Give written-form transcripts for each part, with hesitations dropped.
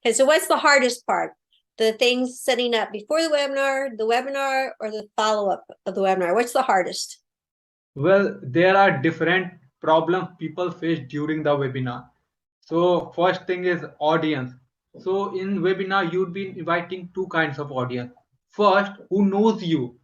Okay, so what's the hardest part? The things setting up before the webinar, or the follow-up of the webinar? What's the hardest? Well, there are different problems people face during the webinar. So first thing is audience. So in webinar, you'd be inviting two kinds of audience. First, who knows you,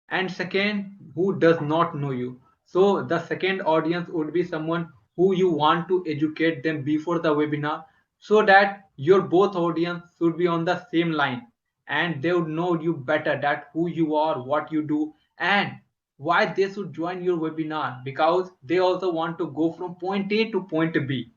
and second, who does not know you. So the second audience would be someone who you want to educate them before the webinar, so that your both audience should be on the same line and they would know you better, that who you are, what you do, and why they should join your webinar, because they also want to go from point A to point B.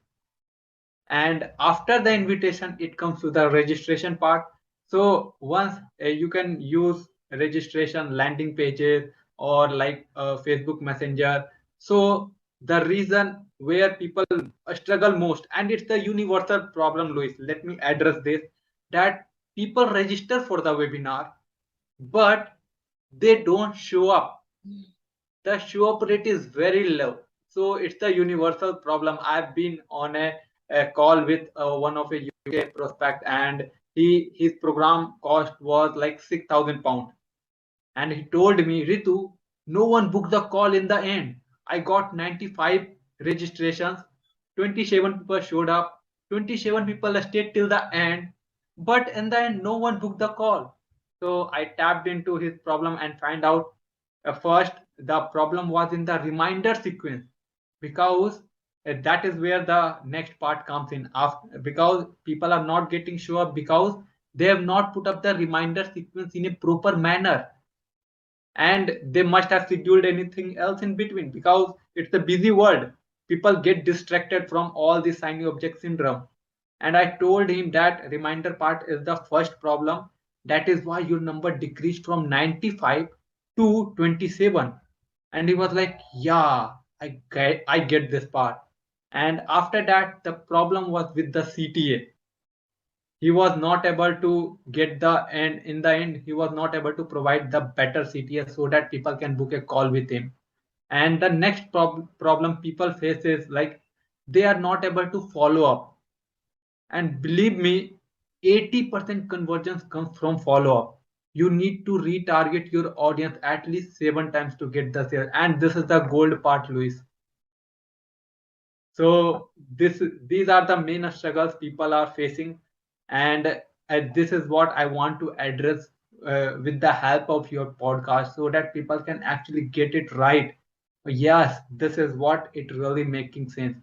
And after the invitation, it comes to the registration part. So once you can use registration landing pages or like Facebook Messenger. So the reason where people struggle most, and it's the universal problem, Luis, let me address this, that people register for the webinar but they don't show up. The show up rate is very low. So it's the universal problem. I've been on a call with one of a UK prospect, and his program cost was like £6,000, and he told me, Ritu, no one booked the call in the end. I got 95 registrations, 27 people showed up, 27 people stayed till the end, but in the end, no one booked the call. So I tapped into his problem and find out, first, the problem was in the reminder sequence, because that is where the next part comes in. After, because people are not getting show up because they have not put up the reminder sequence in a proper manner, and they must have scheduled anything else in between, because it's a busy world. People get distracted from all this shiny object syndrome. And I told him that reminder part is the first problem. That is why your number decreased from 95 to 27. And he was like, yeah, I get this part. And after that, the problem was with the CTA. He was not able to get the end. In the end, he was not able to provide the better CTS so that people can book a call with him. And the next problem people face is like they are not able to follow up. And believe me, 80% conversions comes from follow up. You need to retarget your audience at least 7 times to get the sale, and this is the gold part, Luis. So these are the main struggles people are facing, and this is what I want to address with the help of your podcast, so that people can actually get it right. Yes, this is what it really making sense.